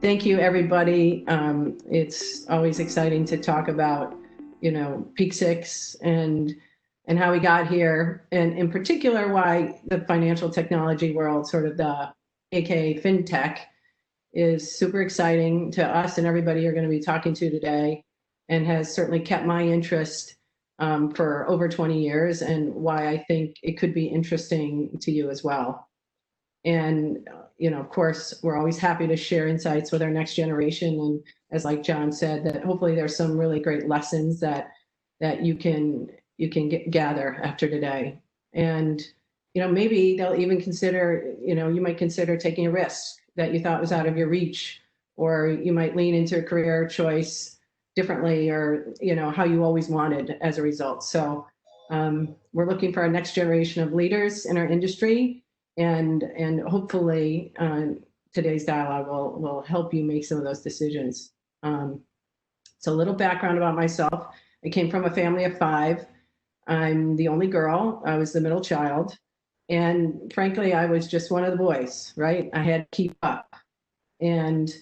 Thank you, everybody. It's always exciting to talk about, Peak Six and how we got here, and in particular, why the financial technology world, sort of the AKA Fintech, is super exciting to us and everybody you're going to be talking to today, and has certainly kept my interest for over 20 years, and why I think it could be interesting to you as well. And, of course, we're always happy to share insights with our next generation. And as like John said, that hopefully there's some really great lessons that you can gather after today. And, maybe they'll even consider, you might consider taking a risk that you thought was out of your reach, or you might lean into a career choice differently, or, how you always wanted as a result. So we're looking for our next generation of leaders in our industry. And hopefully today's dialogue will help you make some of those decisions. So a little background about myself. I came from a family of 5. I'm the only girl. I was the middle child. And frankly, I was just one of the boys, right? I had to keep up. And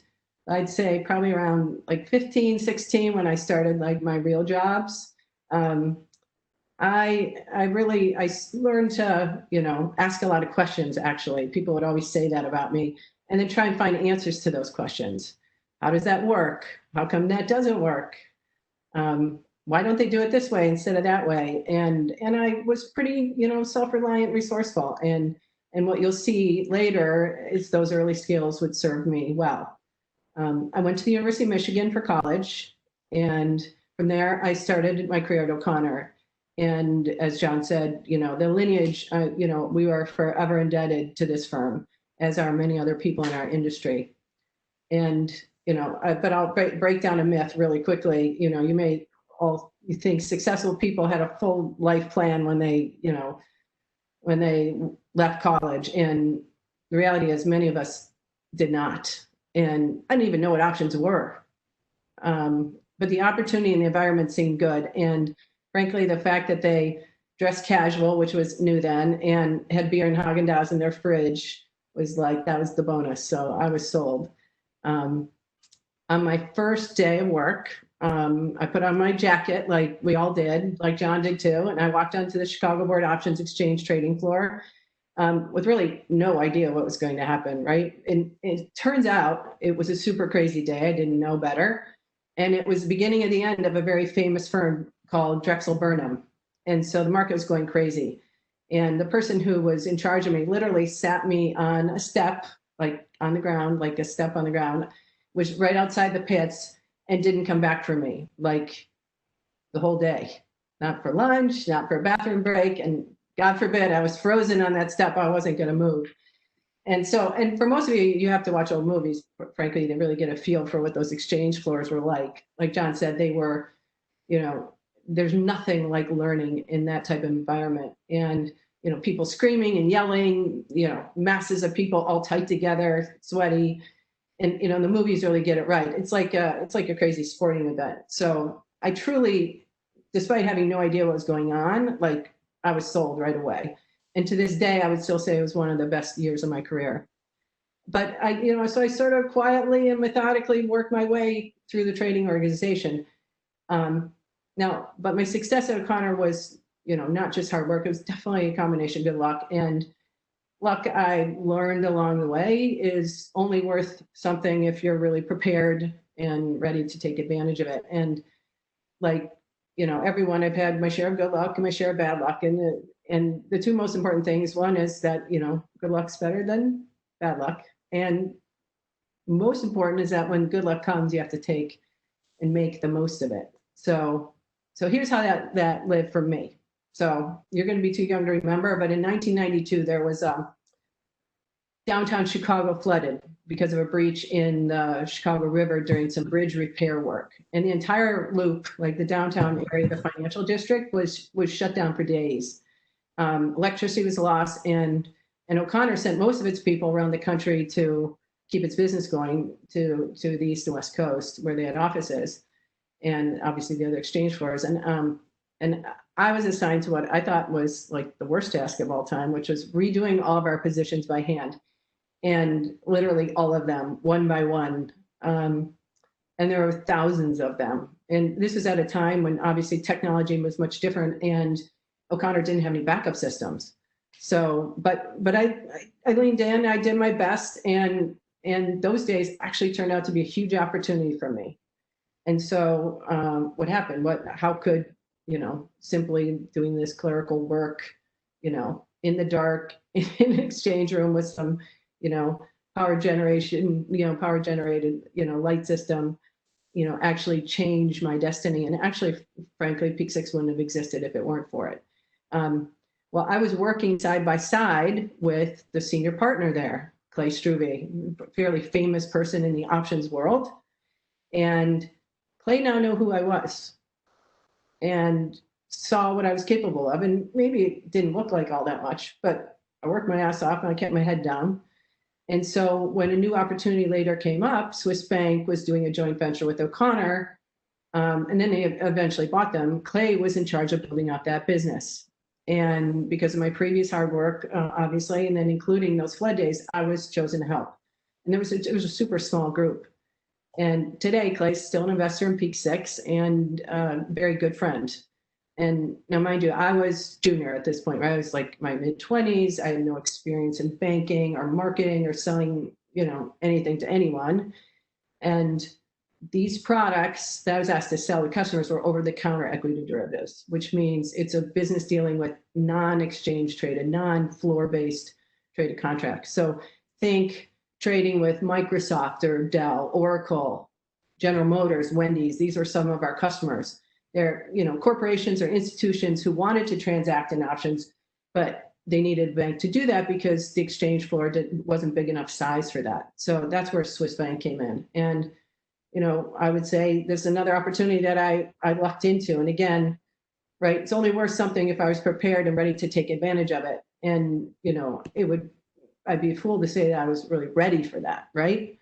I'd say probably around like 15, 16, when I started like my real jobs, I learned to, ask a lot of questions, actually. People would always say that about me, and then try and find answers to those questions. How does that work? How come that doesn't work? Why don't they do it this way instead of that way? And I was pretty, self-reliant, resourceful. And what you'll see later is those early skills would serve me well. I went to the University of Michigan for college, and from there I started my career at O'Connor. And as John said, the lineage, we are forever indebted to this firm, as are many other people in our industry. And, but I'll break down a myth really quickly. You think successful people had a full life plan when they left college. And the reality is many of us did not. And I didn't even know what options were. But the opportunity and the environment seemed good. And frankly, the fact that they dressed casual, which was new then, and had beer and Haagen-Dazs in their fridge was like, that was the bonus. So I was sold. On my first day of work, I put on my jacket like we all did, like John did too. And I walked onto the Chicago Board Options Exchange trading floor with really no idea what was going to happen, right? And it turns out it was a super crazy day. I didn't know better. And it was the beginning of the end of a very famous firm called Drexel Burnham. And so the market was going crazy. And the person who was in charge of me literally sat me on a step, like on the ground, like a step on the ground, was right outside the pits, and didn't come back for me, like the whole day. Not for lunch, not for a bathroom break. And God forbid, I was frozen on that step. I wasn't going to move. And so, and for most of you have to watch old movies, frankly, to really get a feel for what those exchange floors were like. Like John said, they were, there's nothing like learning in that type of environment. And, people screaming and yelling, masses of people all tight together, sweaty. And, the movies really get it right. It's like a crazy sporting event. So I truly, despite having no idea what was going on, like I was sold right away. And to this day, I would still say it was one of the best years of my career. But so I sort of quietly and methodically worked my way through the trading organization. But my success at O'Connor was, not just hard work. It was definitely a combination of good luck. And luck, I learned along the way, is only worth something if you're really prepared and ready to take advantage of it. And everyone, I've had my share of good luck and my share of bad luck. And the two most important things, one is that, good luck's better than bad luck. And most important is that when good luck comes, you have to take and make the most of it. So here's how that lived for me. So you're going to be too young to remember, but in 1992, there was downtown Chicago flooded because of a breach in the Chicago River during some bridge repair work. And the entire loop, like the downtown area, the financial district, was shut down for days. Electricity was lost, and O'Connor sent most of its people around the country to keep its business going to the East and West Coast, where they had offices, and obviously the other exchange floors. And I was assigned to what I thought was like the worst task of all time, which was redoing all of our positions by hand. And literally all of them, one by one, And there were thousands of them. And this was at a time when obviously technology was much different and O'Connor didn't have any backup systems. So, but I leaned in, I did my best, and those days actually turned out to be a huge opportunity for me. And so what happened? How could, simply doing this clerical work, in the dark, in an exchange room with some, power generated, light system, actually change my destiny. And actually, frankly, Peak Six wouldn't have existed if it weren't for it. Well, I was working side by side with the senior partner there, Clay Struve, fairly famous person in the options world. And Clay now knew who I was and saw what I was capable of. And maybe it didn't look like all that much, but I worked my ass off and I kept my head down. And so when a new opportunity later came up, Swiss Bank was doing a joint venture with O'Connor, and then they eventually bought them. Clay was in charge of building out that business. And because of my previous hard work, obviously, and then including those flood days, I was chosen to help. And it was a super small group. And today, Clay's still an investor in Peak Six and a very good friend. And now, mind you, I was junior at this point, right? I was like my mid-20s. I had no experience in banking or marketing or selling, anything to anyone. And these products that I was asked to sell to customers were over-the-counter equity derivatives, which means it's a business dealing with non-exchange traded, non-floor-based traded contracts. So think trading with Microsoft or Dell, Oracle, General Motors, Wendy's. These are some of our customers. They're, corporations or institutions who wanted to transact in options, but they needed a bank to do that because the exchange floor wasn't big enough size for that. So that's where Swiss Bank came in. And I would say there's another opportunity that I lucked into. And again, right, it's only worth something if I was prepared and ready to take advantage of it. And, I'd be a fool to say that I was really ready for that, right?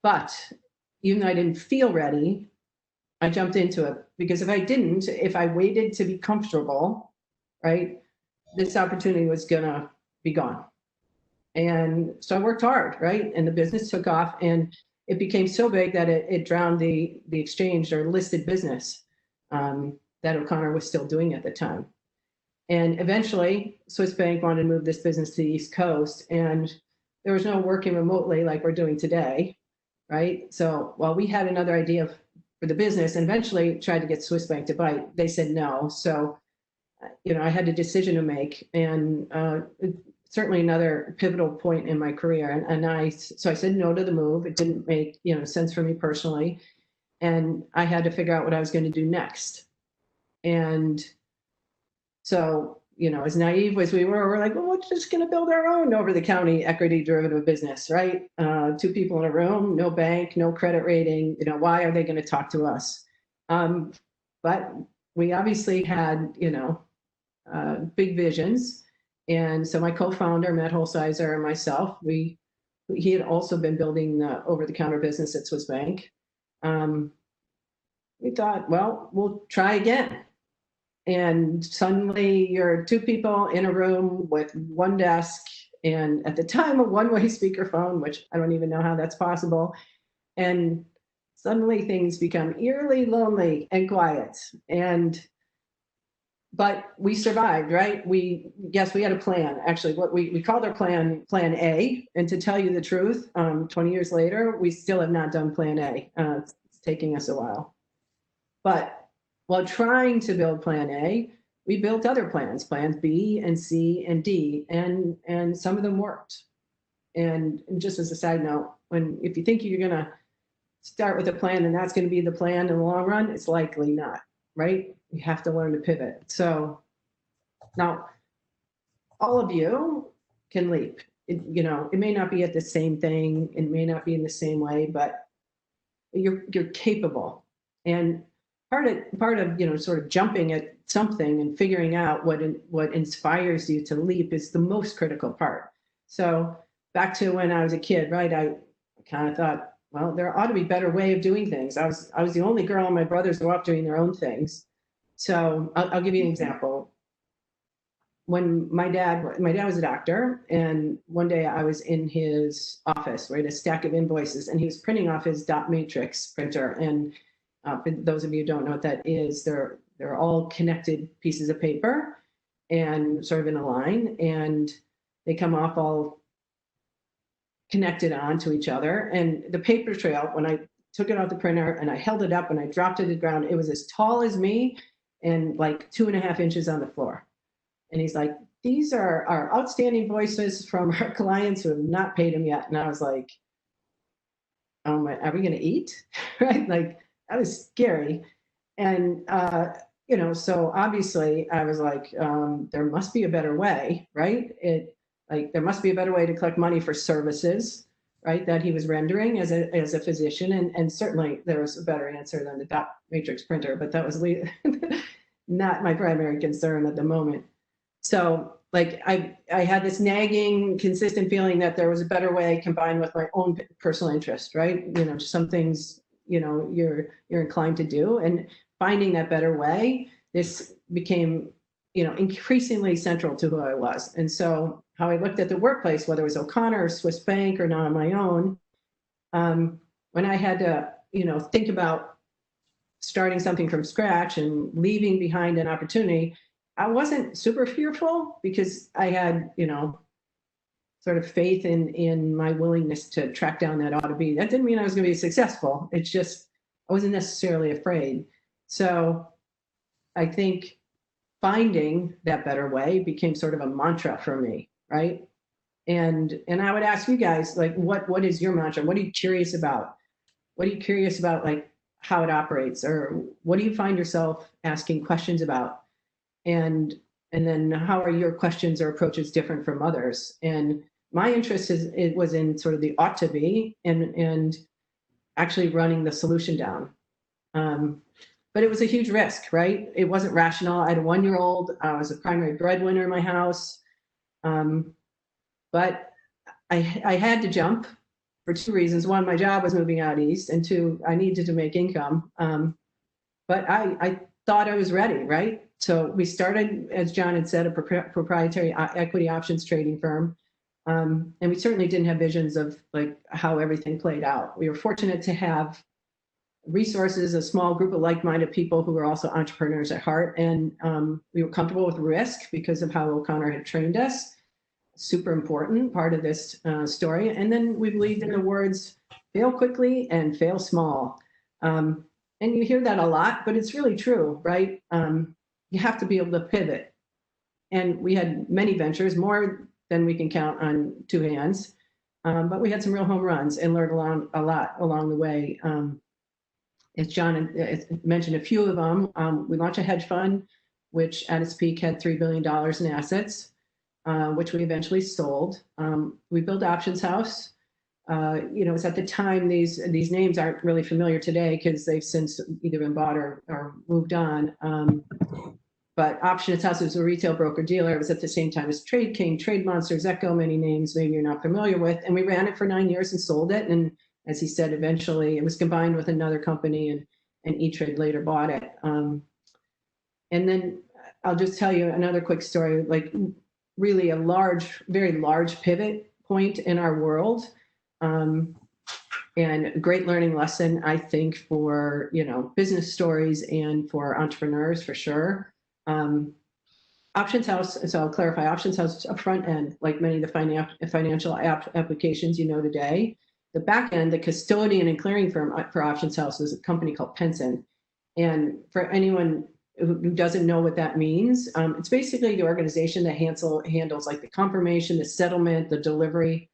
But even though I didn't feel ready, I jumped into it, because if I waited to be comfortable, right, this opportunity was gonna be gone. And so I worked hard, right? And the business took off, and it became so big that it drowned the exchange or listed business that O'Connor was still doing at the time. And eventually, Swiss Bank wanted to move this business to the East Coast, and there was no working remotely like we're doing today, right? So while we had another idea for the business and eventually tried to get Swiss Bank to bite, they said no. So, I had a decision to make, and certainly another pivotal point in my career. So I said no to the move. It didn't make sense for me personally, and I had to figure out what I was going to do next. And so, as naive as we were like, well, we're just going to build our own over-the-counter equity derivative business, right? 2 people in a room, no bank, no credit rating. Why are they going to talk to us? But we obviously had, big visions. And so my co-founder, Matt Holsizer, and myself, he had also been building the over-the-counter business at Swiss Bank. We thought, well, we'll try again. And suddenly you're 2 people in a room with 1 desk, and at the time a one-way speakerphone, which I don't even know how that's possible. And suddenly things become eerily lonely and quiet. But we survived, right? We had a plan. Actually, what we called our plan A. And to tell you the truth, 20 years later, we still have not done plan A. It's taking us a while. But while trying to build plan A, we built other plans B and C and D, and some of them worked. And just as a side note, if you think you're going to start with a plan and that's going to be the plan in the long run, it's likely not, right? You have to learn to pivot. So now all of you can leap. It may not be at the same thing, it may not be in the same way, but you're capable. And part of sort of jumping at something and figuring out what inspires you to leap is the most critical part. So back to when I was a kid, right? I kind of thought, well, there ought to be a better way of doing things. I was the only girl, and my brothers were off doing their own things. So I'll give you an example. when my dad was a doctor, and one day I was in his office, right, a stack of invoices, and he was printing off his dot matrix printer. And for those of you who don't know what that is, they're all connected pieces of paper and sort of in a line, and they come off all connected onto each other. And the paper trail, when I took it off the printer and I held it up and I dropped it to the ground, it was as tall as me and like 2.5 inches on the floor. And he's like, these are our outstanding voices from our clients who have not paid him yet. And I was like, oh my, are we going to eat? Right? Like, that was scary. And, so obviously I was like, there must be a better way, right? There must be a better way to collect money for services, right, that he was rendering as a physician. And certainly there was a better answer than the dot matrix printer, but that was not my primary concern at the moment. So I had this nagging, consistent feeling that there was a better way combined with my own personal interest, right? Some things, you're inclined to do, and finding that better way, this became, increasingly central to who I was. And so how I looked at the workplace, whether it was O'Connor or Swiss Bank or now on my own, when I had to, think about starting something from scratch and leaving behind an opportunity, I wasn't super fearful because I had, sort of faith in my willingness to track down that ought to be. That didn't mean I was going to be successful. It's just, I wasn't necessarily afraid. So I think finding that better way became sort of a mantra for me, right? And I would ask you guys, like, what is your mantra? What are you curious about? What are you curious about, like, how it operates? Or what do you find yourself asking questions about? And then how are your questions or approaches different from others? And my interest was in sort of the ought to be and actually running the solution down. But it was a huge risk, right? It wasn't rational. I had a 1-year-old. I was a primary breadwinner in my house. But I had to jump for 2 reasons. One, my job was moving out east, and 2, I needed to make income. But I thought I was ready, right? So we started, as John had said, a proprietary equity options trading firm. And we certainly didn't have visions of like how everything played out. We were fortunate to have resources, a small group of like-minded people who were also entrepreneurs at heart. And we were comfortable with risk because of how O'Connor had trained us. Super important part of this story. And then we believed in the words, fail quickly and fail small. And you hear that a lot, but it's really true, right? You have to be able to pivot. And we had many ventures, more than we can count on 2 hands. But we had some real home runs and learned a lot along the way. As John mentioned a few of them, we launched a hedge fund, which at its peak had $3 billion in assets, which we eventually sold. We built Options House. It was at the time, these names aren't really familiar today because they've since either been bought or moved on. But Options House was a retail broker dealer. It was at the same time as Trade King, Trade Monsters, Echo, many names maybe you're not familiar with. And we ran it for 9 years and sold it. And as he said, eventually it was combined with another company, and E-Trade later bought it. And then I'll just tell you another quick story, like really a very large pivot point in our world. And a great learning lesson, I think, for, business stories and for entrepreneurs for sure. Options House, so I'll clarify, Options House a front end, like many of the financial applications today. The back end, the custodian and clearing firm for Options House was a company called Penson. And for anyone who doesn't know what that means, it's basically the organization that handles like the confirmation, the settlement, the delivery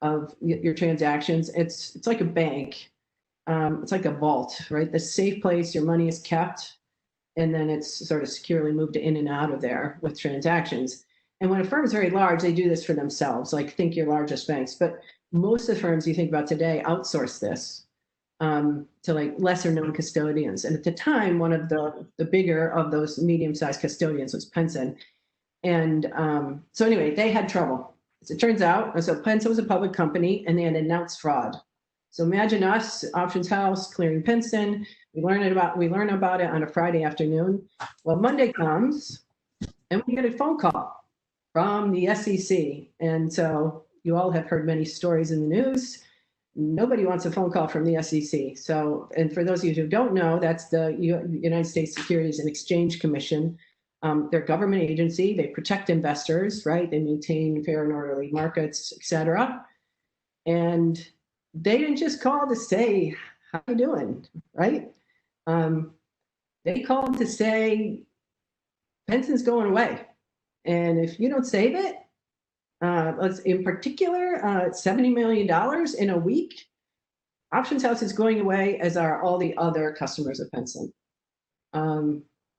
of your transactions. It's like a bank. It's like a vault, right? The safe place your money is kept. And then it's sort of securely moved in and out of there with transactions. And when a firm is very large, they do this for themselves, like think your largest banks. But most of the firms you think about today outsource this to like lesser known custodians. And at the time, one of the bigger of those medium-sized custodians was Penson. And so anyway, they had trouble. As it turns out, so Penson was a public company and they had announced fraud. So imagine us, Options House, clearing Penson. We learn about it on a Friday afternoon. Well, Monday comes and we get a phone call from the SEC. And so you all have heard many stories in the news. Nobody wants a phone call from the SEC. So, and for those of you who don't know, that's the United States Securities and Exchange Commission. They're a government agency. They protect investors, right? They maintain fair and orderly markets, et cetera. And they didn't just call to say, how you doing, right? They called to say, Penson's going away. And if you don't save it, let's in particular, $70 million in a week, Options House is going away, as are all the other customers of Penson.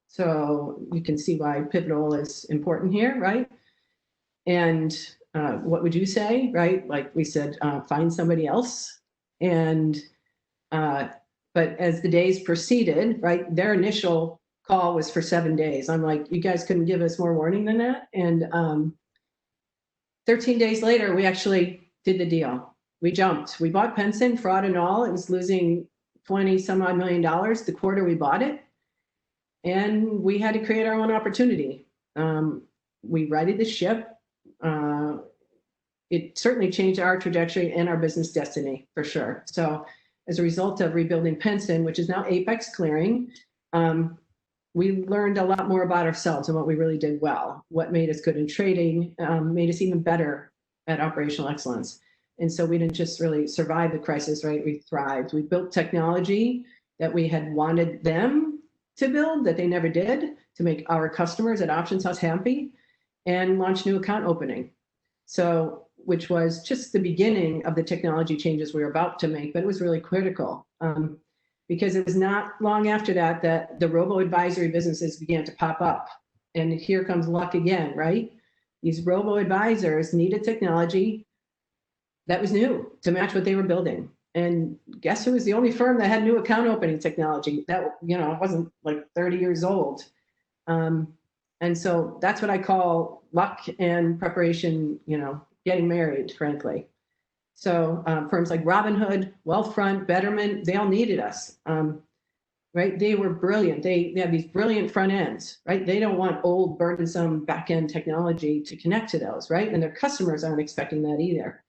So you can see why pivotal is important here, right? And what would you say, right? Like we said, find somebody else. And but as the days proceeded, right, their initial call was for 7 days. I'm like, you guys couldn't give us more warning than that. And 13 days later, we actually did the deal. We jumped. We bought Penson, fraud and all. It was losing 20 some odd million dollars the quarter we bought it. And we had to create our own opportunity. We righted the ship. It certainly changed our trajectory and our business destiny, for sure. So as a result of rebuilding Penson, which is now Apex Clearing, we learned a lot more about ourselves and what we really did well, what made us good in trading, made us even better at operational excellence. And so we didn't just really survive the crisis, right? We thrived. We built technology that we had wanted them to build that they never did, to make our customers at Options House happy, and launched new account opening. So, which was just the beginning of the technology changes we were about to make, but it was really critical. Because it was not long after that that the Robo Advisory businesses began to pop up. And here comes luck again, right? These Robo Advisors needed technology that was new to match what they were building. And guess who was the only firm that had new account opening technology? That, you know, wasn't like 30 years old. And so that's what I call luck and preparation, you know, getting married, frankly. So firms like Robinhood, Wealthfront, Betterment, they all needed us, right? They were brilliant. They have these brilliant front ends, right? They don't want old, burdensome back-end technology to connect to those, right? And their customers aren't expecting that either.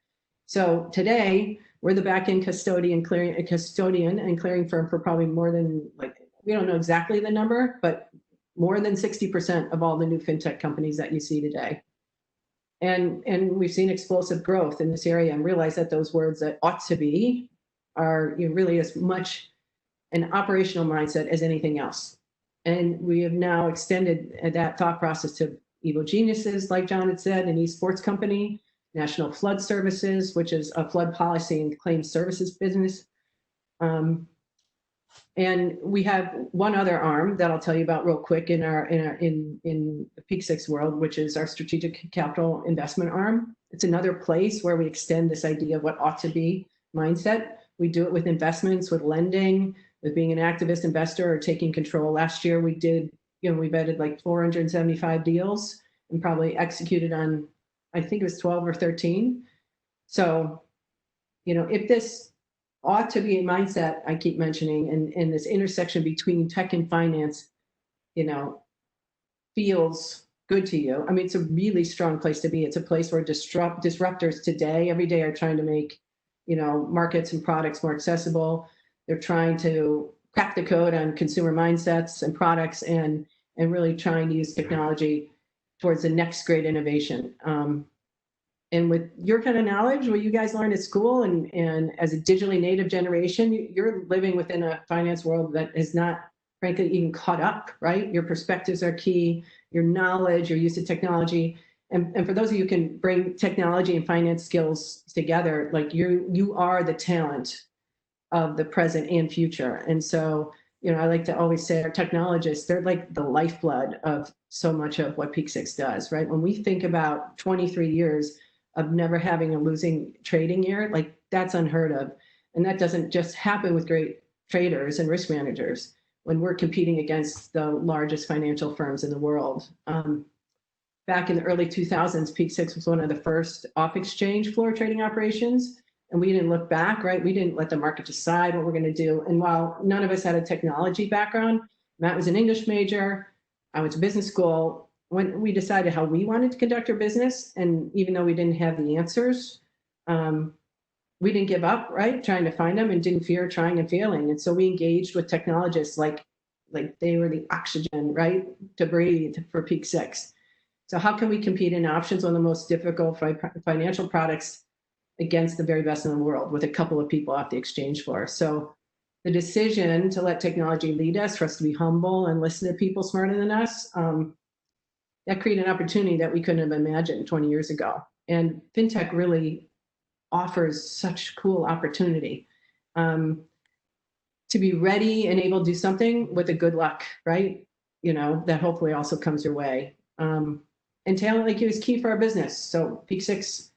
So today, we're the back-end custodian and clearing firm for probably more than, like, we don't know exactly the number, but more than 60% of all the new fintech companies that you see today. And we've seen explosive growth in this area, and realize that those words that ought to be are, you know, really as much an operational mindset as anything else. And we have now extended that thought process to evil geniuses, like John had said, an esports company, National Flood Services, which is a flood policy and claims services business. And we have one other arm that I'll tell you about real quick in the Peak Six world, which is our strategic capital investment arm. It's another place where we extend this idea of what ought to be mindset. We do it with investments, with lending, with being an activist investor or taking control. Last year we did, you know, we vetted like 475 deals and probably executed on, I think it was 12 or 13. So, you know, if this ought to be a mindset I keep mentioning, and this intersection between tech and finance, you know, feels good to you. I mean, it's a really strong place to be. It's a place where disruptors today, every day, are trying to make, you know, markets and products more accessible. They're trying to crack the code on consumer mindsets and products, and really trying to use technology towards the next great innovation. And with your kind of knowledge, what you guys learned at school, and as a digitally native generation, you're living within a finance world that is not, frankly, even caught up, right? Your perspectives are key, your knowledge, your use of technology. And for those of you who can bring technology and finance skills together, like you are the talent of the present and future. And so, you know, I like to always say our technologists, they're like the lifeblood of so much of what Peak Six does, right? When we think about 23 years of never having a losing trading year, like that's unheard of. And that doesn't just happen with great traders and risk managers when we're competing against the largest financial firms in the world. Back in the early 2000s, Peak Six was one of the first off-exchange floor trading operations. And we didn't look back, right? We didn't let the market decide what we're going to do. And while none of us had a technology background, Matt was an English major, I went to business school, when we decided how we wanted to conduct our business, and even though we didn't have the answers, we didn't give up, right? Trying to find them, and didn't fear trying and failing. And so we engaged with technologists like they were the oxygen, right, to breathe for Peak Six. So how can we compete in options on the most difficult financial products against the very best in the world with a couple of people off the exchange floor? So the decision to let technology lead us, for us to be humble and listen to people smarter than us, that created an opportunity that we couldn't have imagined 20 years ago. And Fintech really offers such cool opportunity to be ready and able to do something with a good luck, right? That hopefully also comes your way. And talent like you is key for our business. So Peak Six,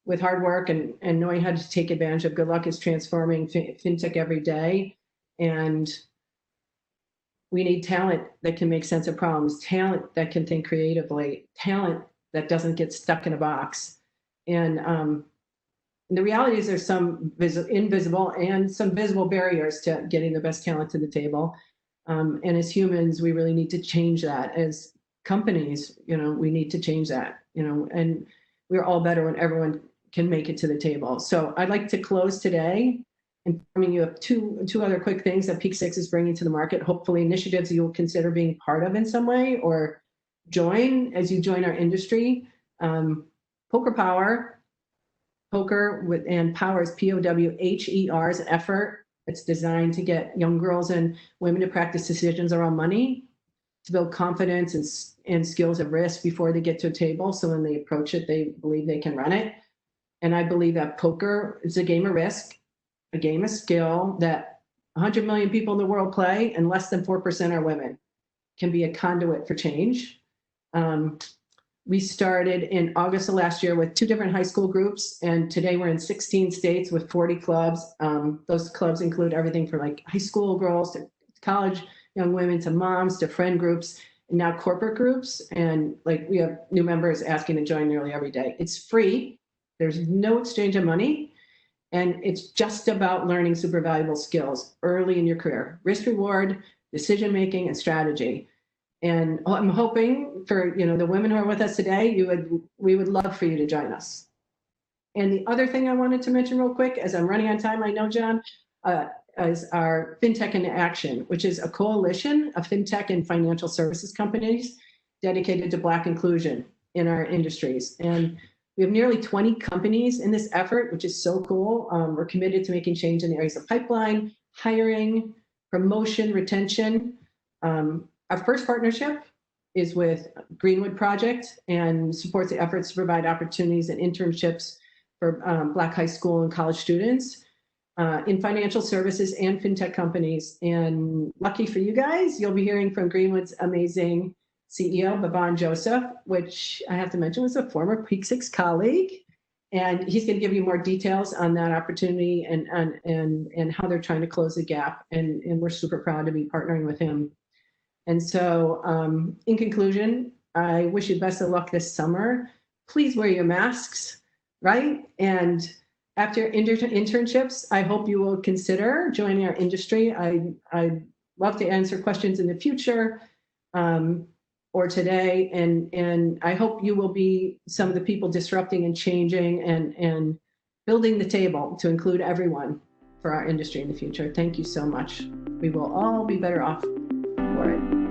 with hard work and knowing how to take advantage of good luck, is transforming Fintech every day. And we need talent that can make sense of problems, talent that can think creatively, talent that doesn't get stuck in a box. And the reality is there's some invisible and some visible barriers to getting the best talent to the table. And as humans, we really need to change that. As companies, we need to change that, and we're all better when everyone can make it to the table. So I'd like to close today informing you of two other quick things that Peak Six is bringing to the market, hopefully initiatives you will consider being part of in some way or join as you join our industry. Poker Power, poker and power is POWHER, is an effort. It's designed to get young girls and women to practice decisions around money, to build confidence and skills of risk before they get to a table. So when they approach it, they believe they can run it. And I believe that poker is a game of risk, a game of skill that 100 million people in the world play, and less than 4% are women, can be a conduit for change. We started in August of last year with 2 different high school groups, and today we're in 16 states with 40 clubs. Those clubs include everything from like high school girls to college young women to moms to friend groups, and now corporate groups. And we have new members asking to join nearly every day. It's free. There's no exchange of money. And it's just about learning super valuable skills early in your career: risk reward, decision-making, and strategy. And I'm hoping for the women who are with us today, we would love for you to join us. And the other thing I wanted to mention real quick, as I'm running on time, I know, John, is our Fintech in Action, which is a coalition of fintech and financial services companies dedicated to Black inclusion in our industries. And we have nearly 20 companies in this effort, which is so cool. We're committed to making change in the areas of pipeline, hiring, promotion, retention. Our first partnership is with Greenwood Project and supports the efforts to provide opportunities and internships for Black high school and college students in financial services and fintech companies. And lucky for you guys, you'll be hearing from Greenwood's amazing CEO, Baban Joseph, which I have to mention was a former Peak Six colleague. And he's going to give you more details on that opportunity and how they're trying to close the gap. And we're super proud to be partnering with him. And so in conclusion, I wish you best of luck this summer. Please wear your masks, right? And after internships, I hope you will consider joining our industry. I'd love to answer questions in the future or today. And I hope you will be some of the people disrupting and changing and building the table to include everyone for our industry in the future. Thank you so much. We will all be better off for it.